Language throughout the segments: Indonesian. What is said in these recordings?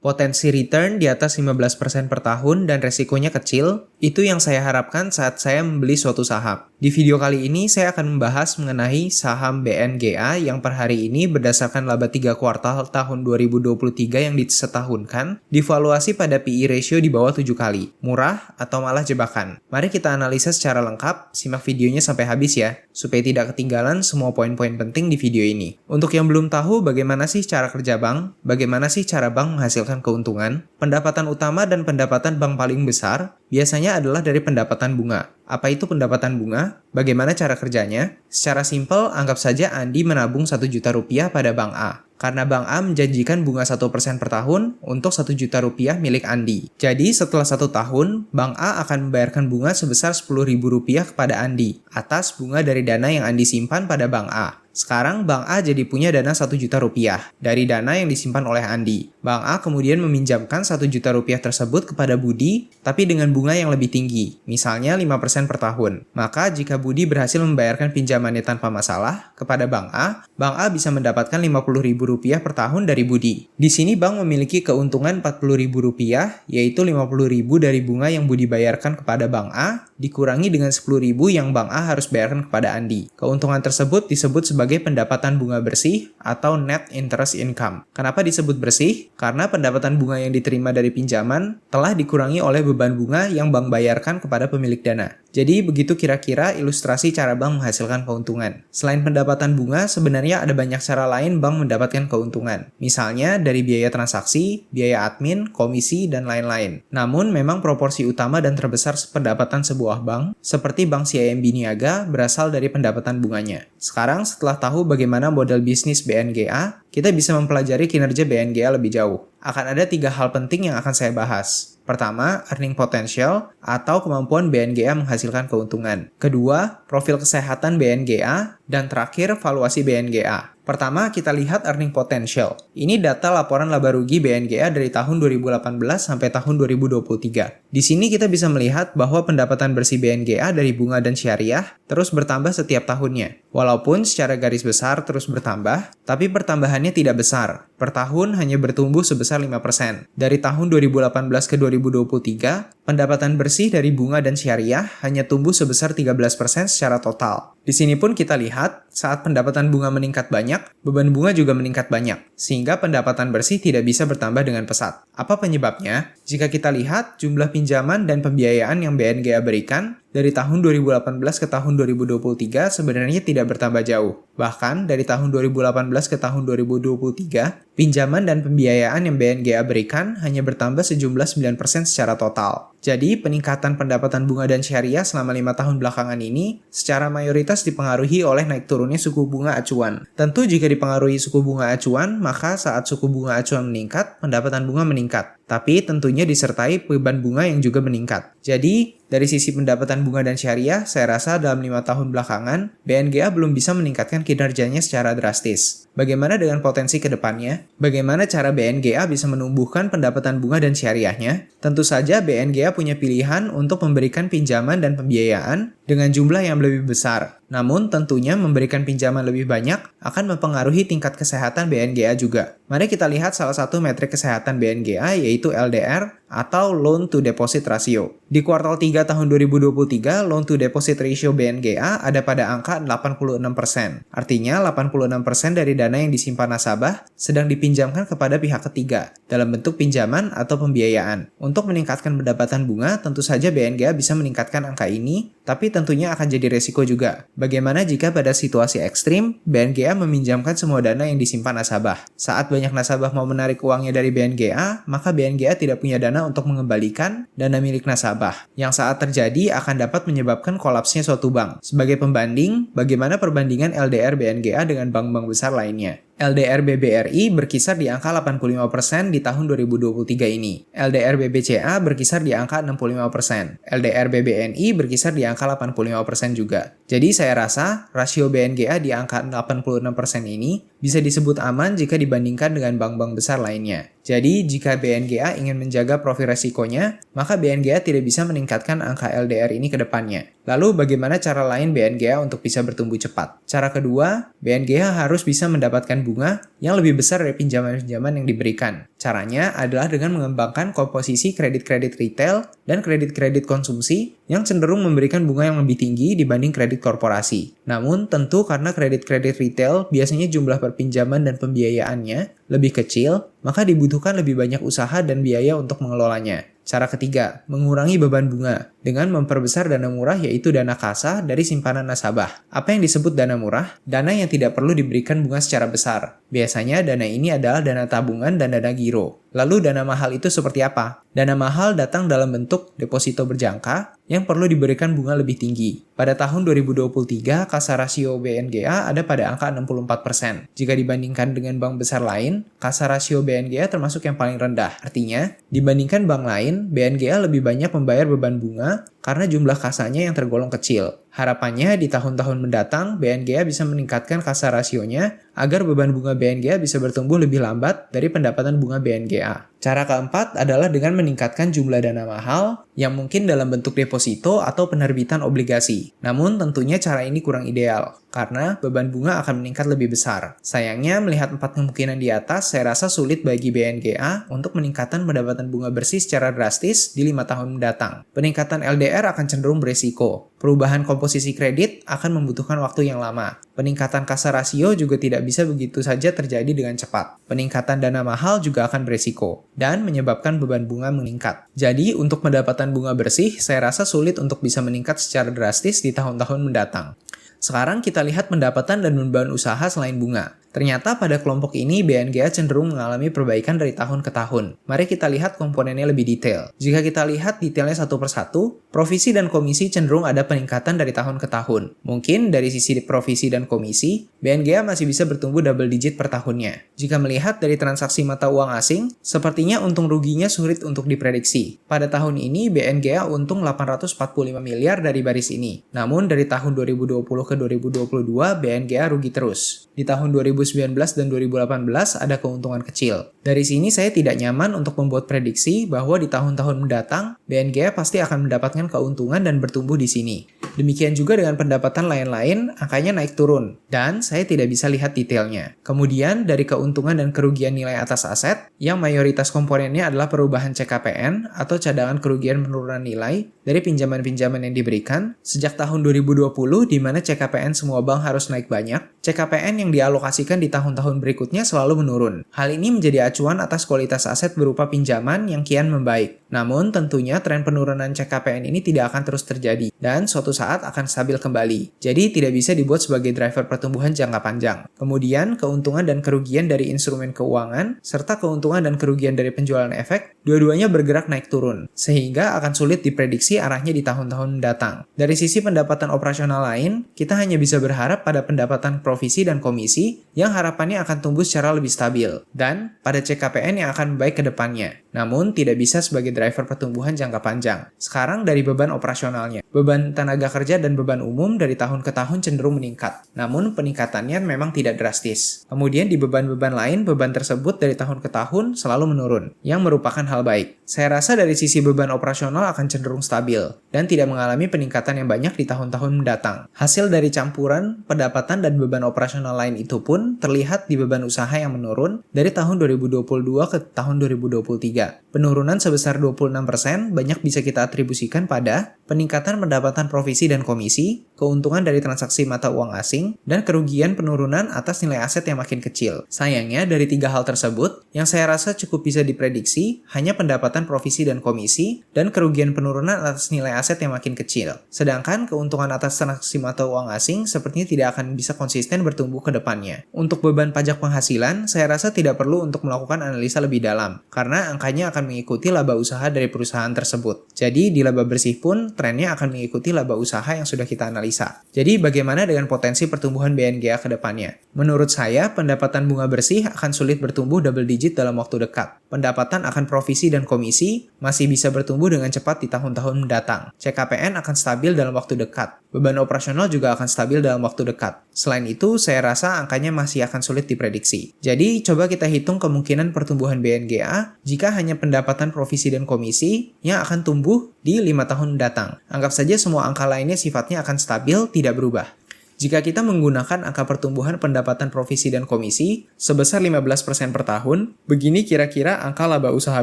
Potensi return di atas 15% per tahun dan resikonya kecil, itu yang saya harapkan saat saya membeli suatu saham. Di video kali ini saya akan membahas mengenai saham BNGA yang per hari ini berdasarkan laba 3 kuartal tahun 2023 yang disetahunkan, divaluasi pada PE ratio di bawah 7 kali. Murah atau malah jebakan? Mari kita analisa secara lengkap, simak videonya sampai habis ya, supaya tidak ketinggalan semua poin-poin penting di video ini. Untuk yang belum tahu bagaimana sih cara kerja bank, bagaimana sih cara bank menghasilkan keuntungan, pendapatan utama dan pendapatan bank paling besar biasanya adalah dari pendapatan bunga. Apa itu pendapatan bunga? Bagaimana cara kerjanya? Secara simpel, anggap saja Andi menabung 1 juta rupiah pada Bank A. Karena Bank A menjanjikan bunga 1% per tahun untuk 1 juta rupiah milik Andi. Jadi setelah 1 tahun, Bank A akan membayarkan bunga sebesar 10.000 rupiah kepada Andi atas bunga dari dana yang Andi simpan pada Bank A. Sekarang Bank A jadi punya dana 1 juta rupiah dari dana yang disimpan oleh Andi. Bank A kemudian meminjamkan 1 juta rupiah tersebut kepada Budi, tapi dengan bunga yang lebih tinggi, misalnya 5% per tahun. Maka jika Budi berhasil membayarkan pinjamannya tanpa masalah kepada Bank A bisa mendapatkan 50.000 rupiah per tahun dari Budi. Di sini bank memiliki keuntungan 40.000 rupiah, yaitu 50.000 dari bunga yang Budi bayarkan kepada Bank A, dikurangi dengan 10.000 yang Bank A harus bayarkan kepada Andi. Keuntungan tersebut disebut sebagai pendapatan bunga bersih atau net interest income. Kenapa disebut bersih? Karena pendapatan bunga yang diterima dari pinjaman telah dikurangi oleh beban bunga yang bank bayarkan kepada pemilik dana. Jadi begitu kira-kira ilustrasi cara bank menghasilkan keuntungan. Selain pendapatan bunga, sebenarnya ada banyak cara lain bank mendapatkan keuntungan. Misalnya dari biaya transaksi, biaya admin, komisi, dan lain-lain. Namun memang proporsi utama dan terbesar pendapatan sebuah bank, seperti Bank CIMB Niaga, berasal dari pendapatan bunganya. Sekarang setelah tahu bagaimana model bisnis BNGA, kita bisa mempelajari kinerja BNGA lebih jauh. Akan ada 3 hal penting yang akan saya bahas. Pertama, earning potential atau kemampuan BNGA menghasilkan keuntungan. Kedua, profil kesehatan BNGA. Dan terakhir, valuasi BNGA. Pertama, kita lihat earning potential. Ini data laporan laba rugi BNGA dari tahun 2018 sampai tahun 2023. Di sini kita bisa melihat bahwa pendapatan bersih BNGA dari bunga dan syariah terus bertambah setiap tahunnya. Walaupun secara garis besar terus bertambah, tapi pertambahannya tidak besar. Per tahun hanya bertumbuh sebesar 5%. Dari tahun 2018 ke 2023, pendapatan bersih dari bunga dan syariah hanya tumbuh sebesar 13% secara total. Di sini pun kita lihat, saat pendapatan bunga meningkat banyak, beban bunga juga meningkat banyak, sehingga pendapatan bersih tidak bisa bertambah dengan pesat. Apa penyebabnya? Jika kita lihat jumlah pinjaman dan pembiayaan yang BNGA berikan, dari tahun 2018 ke tahun 2023 sebenarnya tidak bertambah jauh. Bahkan dari tahun 2018 ke tahun 2023, pinjaman dan pembiayaan yang BNGA berikan hanya bertambah sejumlah 9% secara total. Jadi, peningkatan pendapatan bunga dan syariah selama 5 tahun belakangan ini secara mayoritas dipengaruhi oleh naik turunnya suku bunga acuan. Tentu jika dipengaruhi suku bunga acuan, maka saat suku bunga acuan meningkat, pendapatan bunga meningkat. Tapi tentunya disertai beban bunga yang juga meningkat. Jadi, dari sisi pendapatan bunga dan syariah, saya rasa dalam 5 tahun belakangan, BNGA belum bisa meningkatkan kinerjanya secara drastis. Bagaimana dengan potensi ke depannya? Bagaimana cara BNGA bisa menumbuhkan pendapatan bunga dan syariahnya? Tentu saja BNGA punya pilihan untuk memberikan pinjaman dan pembiayaan dengan jumlah yang lebih besar. Namun tentunya memberikan pinjaman lebih banyak akan mempengaruhi tingkat kesehatan BNGA juga. Mari kita lihat salah satu metrik kesehatan BNGA yaitu LDR atau Loan to Deposit Ratio. Di kuartal 3 tahun 2023, Loan to Deposit Ratio BNGA ada pada angka 86%. Artinya 86% dari dana yang disimpan nasabah sedang dipinjamkan kepada pihak ketiga dalam bentuk pinjaman atau pembiayaan. Untuk meningkatkan pendapatan bunga, tentu saja BNGA bisa meningkatkan angka ini, tapi tentunya akan jadi resiko juga. Bagaimana jika pada situasi ekstrim, BNGA meminjamkan semua dana yang disimpan nasabah? Saat banyak nasabah mau menarik uangnya dari BNGA, maka BNGA tidak punya dana untuk mengembalikan dana milik nasabah, yang saat terjadi akan dapat menyebabkan kolapsnya suatu bank. Sebagai pembanding, bagaimana perbandingan LDR BNGA dengan bank-bank besar lainnya? LDR BBRI berkisar di angka 85% di tahun 2023 ini. LDR BBCA berkisar di angka 65%. LDR BBNI berkisar di angka 85% juga. Jadi saya rasa rasio BNGA di angka 86% ini bisa disebut aman jika dibandingkan dengan bank-bank besar lainnya. Jadi, jika BNGA ingin menjaga profil resikonya, maka BNGA tidak bisa meningkatkan angka LDR ini ke depannya. Lalu, bagaimana cara lain BNGA untuk bisa bertumbuh cepat? Cara kedua, BNGA harus bisa mendapatkan bunga yang lebih besar dari pinjaman-pinjaman yang diberikan. Caranya adalah dengan mengembangkan komposisi kredit-kredit retail dan kredit-kredit konsumsi yang cenderung memberikan bunga yang lebih tinggi dibanding kredit korporasi. Namun, tentu karena kredit-kredit retail biasanya jumlah perpinjaman dan pembiayaannya lebih kecil, maka dibutuhkan lebih banyak usaha dan biaya untuk mengelolanya. Cara ketiga, mengurangi beban bunga dengan memperbesar dana murah yaitu dana kasa dari simpanan nasabah. Apa yang disebut dana murah? Dana yang tidak perlu diberikan bunga secara besar. Biasanya dana ini adalah dana tabungan dan dana giro. Lalu dana mahal itu seperti apa? Dana mahal datang dalam bentuk deposito berjangka yang perlu diberikan bunga lebih tinggi. Pada tahun 2023, kasa rasio BNGA ada pada angka 64%. Jika dibandingkan dengan bank besar lain, kasa rasio BNGA termasuk yang paling rendah. Artinya, dibandingkan bank lain, BNGA lebih banyak membayar beban bunga karena jumlah kasanya yang tergolong kecil. Harapannya di tahun-tahun mendatang, BNGA bisa meningkatkan kasa rasionya agar beban bunga BNGA bisa bertumbuh lebih lambat dari pendapatan bunga BNGA. Cara keempat adalah dengan meningkatkan jumlah dana mahal yang mungkin dalam bentuk deposito atau penerbitan obligasi. Namun tentunya cara ini kurang ideal karena beban bunga akan meningkat lebih besar. Sayangnya melihat 4 kemungkinan di atas, saya rasa sulit bagi BNGA untuk meningkatkan pendapatan bunga bersih secara drastis di 5 tahun mendatang. Peningkatan LDR akan cenderung beresiko. Perubahan komposisi kredit akan membutuhkan waktu yang lama. Peningkatan kasa rasio juga tidak bisa begitu saja terjadi dengan cepat. Peningkatan dana mahal juga akan beresiko dan menyebabkan beban bunga meningkat. Jadi, untuk pendapatan bunga bersih, saya rasa sulit untuk bisa meningkat secara drastis di tahun-tahun mendatang. Sekarang kita lihat pendapatan dan beban usaha selain bunga. Ternyata pada kelompok ini BNGA cenderung mengalami perbaikan dari tahun ke tahun. Mari kita lihat komponennya lebih detail. Jika kita lihat detailnya satu persatu, provisi dan komisi cenderung ada peningkatan dari tahun ke tahun. Mungkin dari sisi provisi dan komisi, BNGA masih bisa bertumbuh double digit per tahunnya. Jika melihat dari transaksi mata uang asing, sepertinya untung ruginya sulit untuk diprediksi. Pada tahun ini BNGA untung 845 miliar dari baris ini. Namun dari tahun 2020 ke 2022 BNGA rugi terus. Di tahun 2019 dan 2018 ada keuntungan kecil. Dari sini saya tidak nyaman untuk membuat prediksi bahwa di tahun-tahun mendatang BNGA pasti akan mendapatkan keuntungan dan bertumbuh di sini. Demikian juga dengan pendapatan lain-lain, angkanya naik turun, dan saya tidak bisa lihat detailnya. Kemudian dari keuntungan dan kerugian nilai atas aset, yang mayoritas komponennya adalah perubahan CKPN atau cadangan kerugian penurunan nilai dari pinjaman-pinjaman yang diberikan sejak tahun 2020 di mana CKPN semua bank harus naik banyak. CKPN yang dialokasikan di tahun-tahun berikutnya selalu menurun. Hal ini menjadi acuan atas kualitas aset berupa pinjaman yang kian membaik. Namun tentunya tren penurunan CKPN ini tidak akan terus terjadi dan suatu saat akan stabil kembali. Jadi tidak bisa dibuat sebagai driver pertumbuhan jangka panjang. Kemudian keuntungan dan kerugian dari instrumen keuangan serta keuntungan dan kerugian dari penjualan efek dua-duanya bergerak naik turun sehingga akan sulit diprediksi arahnya di tahun-tahun mendatang. Dari sisi pendapatan operasional lain, kita hanya bisa berharap pada pendapatan provisi dan komisi yang harapannya akan tumbuh secara lebih stabil dan pada CKPN yang akan membaik ke depannya. Namun tidak bisa sebagai driver pertumbuhan jangka panjang. Sekarang dari beban operasionalnya. Beban tenaga kerja dan beban umum dari tahun ke tahun cenderung meningkat. Namun peningkatannya memang tidak drastis. Kemudian di beban-beban lain, beban tersebut dari tahun ke tahun selalu menurun, yang merupakan hal baik. Saya rasa dari sisi beban operasional akan cenderung stabil dan tidak mengalami peningkatan yang banyak di tahun-tahun mendatang. Hasil dari campuran pendapatan dan beban operasional lain itu pun terlihat di beban usaha yang menurun dari tahun 2022 ke tahun 2023. Penurunan sebesar 26% banyak bisa kita atribusikan pada peningkatan pendapatan provisi dan komisi, keuntungan dari transaksi mata uang asing, dan kerugian penurunan atas nilai aset yang makin kecil. Sayangnya dari 3 hal tersebut, yang saya rasa cukup bisa diprediksi hanya pendapatan provisi dan komisi, dan kerugian penurunan atas nilai aset yang makin kecil. Sedangkan keuntungan atas transaksi mata uang asing sepertinya tidak akan bisa konsisten bertumbuh ke depannya. Untuk beban pajak penghasilan, saya rasa tidak perlu untuk melakukan analisa lebih dalam, karena angkanya akan mengikuti laba usaha dari perusahaan tersebut. Jadi di laba bersih pun trennya akan mengikuti laba usaha yang sudah kita analisa. Jadi bagaimana dengan potensi pertumbuhan BNGA ke depannya? Menurut saya, pendapatan bunga bersih akan sulit bertumbuh double digit dalam waktu dekat. Pendapatan akan provisi dan komisi masih bisa bertumbuh dengan cepat di tahun-tahun mendatang. CKPN akan stabil dalam waktu dekat. Beban operasional juga akan stabil dalam waktu dekat. Selain itu, saya rasa angkanya masih akan sulit diprediksi. Jadi, coba kita hitung kemungkinan pertumbuhan BNGA jika hanya pendapatan provisi dan komisi yang akan tumbuh di 5 tahun mendatang. Anggap saja semua angka lainnya sifatnya akan stabil, tidak berubah. Jika kita menggunakan angka pertumbuhan pendapatan provisi dan komisi sebesar 15% per tahun, begini kira-kira angka laba usaha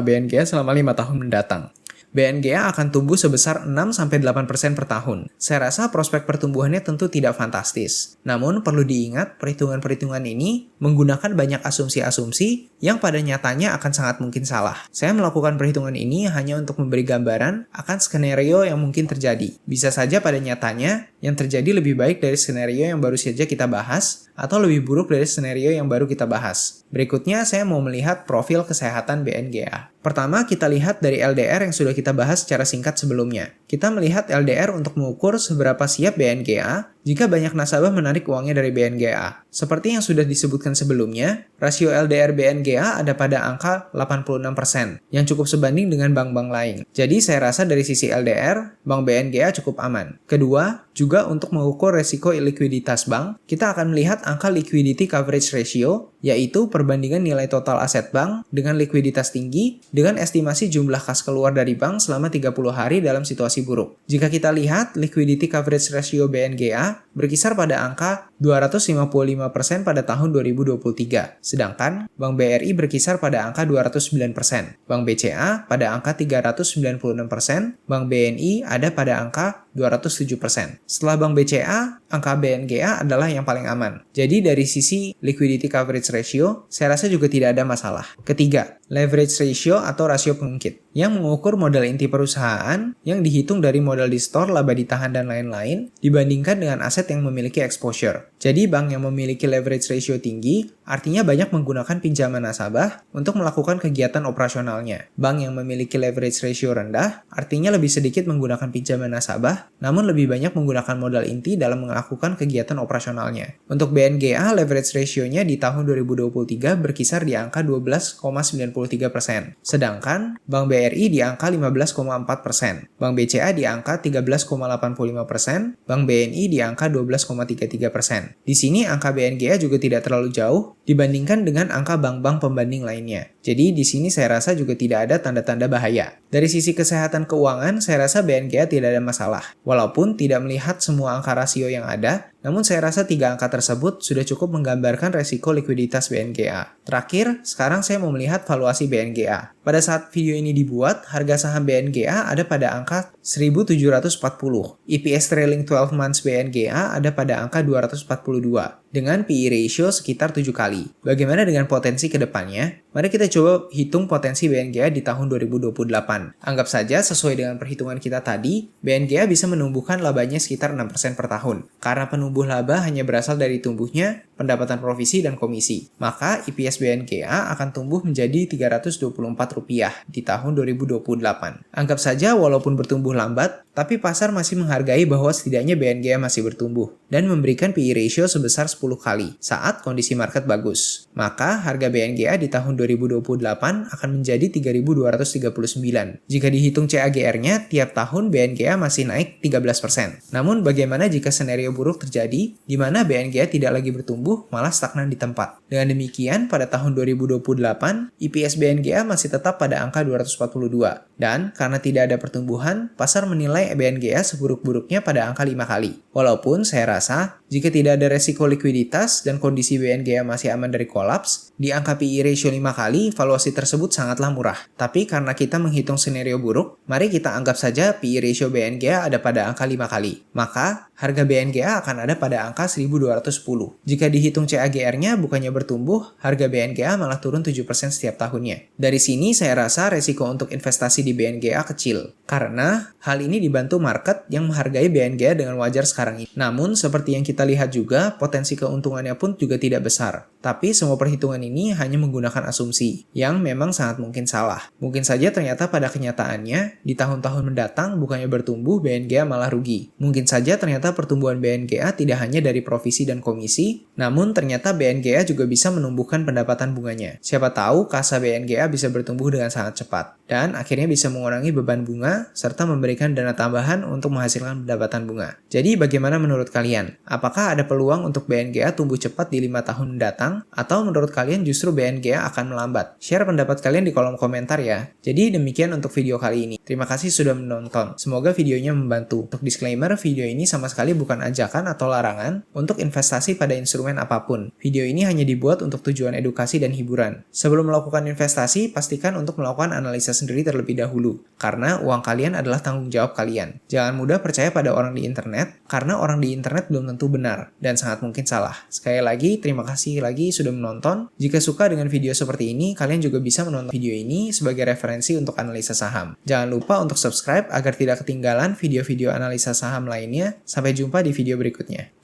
BNGA selama 5 tahun mendatang. BNGA akan tumbuh sebesar 6-8% per tahun. Saya rasa prospek pertumbuhannya tentu tidak fantastis. Namun perlu diingat perhitungan-perhitungan ini menggunakan banyak asumsi-asumsi yang pada nyatanya akan sangat mungkin salah. Saya melakukan perhitungan ini hanya untuk memberi gambaran akan skenario yang mungkin terjadi. Bisa saja pada nyatanya yang terjadi lebih baik dari skenario yang baru saja kita bahas atau lebih buruk dari skenario yang baru kita bahas. Berikutnya saya mau melihat profil kesehatan BNGA. Pertama, kita lihat dari LDR yang sudah kita bahas secara singkat sebelumnya. Kita melihat LDR untuk mengukur seberapa siap BNGA jika banyak nasabah menarik uangnya dari BNGA. Seperti yang sudah disebutkan sebelumnya, rasio LDR BNGA ada pada angka 86%, yang cukup sebanding dengan bank-bank lain. Jadi saya rasa dari sisi LDR, bank BNGA cukup aman. Kedua, juga untuk mengukur resiko likuiditas bank, kita akan melihat angka liquidity coverage ratio, yaitu perbandingan nilai total aset bank dengan likuiditas tinggi dengan estimasi jumlah kas keluar dari bank selama 30 hari dalam situasi buruk. Jika kita lihat liquidity coverage ratio BNGA berkisar pada angka 255% pada tahun 2023, sedangkan Bank BRI berkisar pada angka 209%, Bank BCA pada angka 396%, Bank BNI ada pada angka 207%. Setelah Bank BCA, angka BNGA adalah yang paling aman. Jadi dari sisi liquidity coverage ratio, saya rasa juga tidak ada masalah. Ketiga, leverage ratio atau rasio pengungkit, yang mengukur modal inti perusahaan yang dihitung dari modal di store, laba ditahan, dan lain-lain dibandingkan dengan aset yang memiliki exposure. Jadi bank yang memiliki leverage ratio tinggi artinya banyak menggunakan pinjaman nasabah untuk melakukan kegiatan operasionalnya. Bank yang memiliki leverage ratio rendah artinya lebih sedikit menggunakan pinjaman nasabah, namun lebih banyak menggunakan modal inti dalam melakukan kegiatan operasionalnya. Untuk BNGA, leverage ratio-nya di tahun 2023 berkisar di angka 12,93%, sedangkan Bank BRI di angka 15,4%, Bank BCA di angka 13,85%, Bank BNI di angka 12,33%. Di sini angka BNGA juga tidak terlalu jauh dibandingkan dengan angka bank-bank pembanding lainnya. Jadi di sini saya rasa juga tidak ada tanda-tanda bahaya. Dari sisi kesehatan keuangan, saya rasa BNGA tidak ada masalah. Walaupun tidak melihat semua angka rasio yang ada, namun saya rasa 3 angka tersebut sudah cukup menggambarkan resiko likuiditas BNGA. Terakhir, sekarang saya mau melihat valuasi BNGA. Pada saat video ini dibuat, harga saham BNGA ada pada angka 1.740. EPS trailing 12 months BNGA ada pada angka 242, dengan PE ratio sekitar 7 kali. Bagaimana dengan potensi ke depannya? Mari kita coba hitung potensi BNGA di tahun 2028. Anggap saja sesuai dengan perhitungan kita tadi, BNGA bisa menumbuhkan labanya sekitar 6% per tahun. Karena penumbuh laba hanya berasal dari tumbuhnya pendapatan provisi dan komisi. Maka EPS BNGA akan tumbuh menjadi Rp324 di tahun 2028. Anggap saja walaupun bertumbuh lambat, tapi pasar masih menghargai bahwa setidaknya BNGA masih bertumbuh dan memberikan PE ratio sebesar 10 kali saat kondisi market bagus. Maka harga BNGA di tahun 2028 akan menjadi 3.239. Jika dihitung CAGR-nya, tiap tahun BNGA masih naik 13%. Namun bagaimana jika skenario buruk terjadi, di mana BNGA tidak lagi bertumbuh, malah stagnan di tempat? Dengan demikian, pada tahun 2028, EPS BNGA masih tetap pada angka 242. Dan karena tidak ada pertumbuhan, pasar menilai BNGA seburuk-buruknya pada angka 5 kali. Walaupun saya rasa, jika tidak ada resiko likuiditas dan kondisi BNGA masih aman dari kolaps, di angka PE ratio 5 kali, valuasi tersebut sangatlah murah. Tapi karena kita menghitung skenario buruk, mari kita anggap saja PE ratio BNGA ada pada angka 5 kali. Maka, harga BNGA akan ada pada angka 1.210. Jika dihitung CAGR-nya bukannya bertumbuh, harga BNGA malah turun 7% setiap tahunnya. Dari sini saya rasa resiko untuk investasi di BNGA kecil. Karena hal ini dibantu market yang menghargai BNGA dengan wajar sekarang ini. Namun, seperti yang kita lihat juga, potensi keuntungannya pun juga tidak besar. Tapi semua perhitungan ini hanya menggunakan asumsi, yang memang sangat mungkin salah. Mungkin saja ternyata pada kenyataannya, di tahun-tahun mendatang bukannya bertumbuh, BNGA malah rugi. Mungkin saja ternyata pertumbuhan BNGA tidak hanya dari provisi dan komisi, namun ternyata BNGA juga bisa menumbuhkan pendapatan bunganya. Siapa tahu kasa BNGA bisa bertumbuh dengan sangat cepat, dan akhirnya bisa bisa mengurangi beban bunga, serta memberikan dana tambahan untuk menghasilkan pendapatan bunga. Jadi bagaimana menurut kalian? Apakah ada peluang untuk BNGA tumbuh cepat di 5 tahun mendatang? Atau menurut kalian justru BNGA akan melambat? Share pendapat kalian di kolom komentar ya. Jadi demikian untuk video kali ini. Terima kasih sudah menonton. Semoga videonya membantu. Untuk disclaimer, video ini sama sekali bukan ajakan atau larangan untuk investasi pada instrumen apapun. Video ini hanya dibuat untuk tujuan edukasi dan hiburan. Sebelum melakukan investasi, pastikan untuk melakukan analisa sendiri terlebih dahulu, karena uang kalian adalah tanggung jawab kalian. Jangan mudah percaya pada orang di internet, karena orang di internet belum tentu benar, dan sangat mungkin salah. Sekali lagi, terima kasih lagi sudah menonton. Jika suka dengan video seperti ini, kalian juga bisa menonton video ini sebagai referensi untuk analisa saham. Jangan lupa untuk subscribe agar tidak ketinggalan video-video analisa saham lainnya. Sampai jumpa di video berikutnya.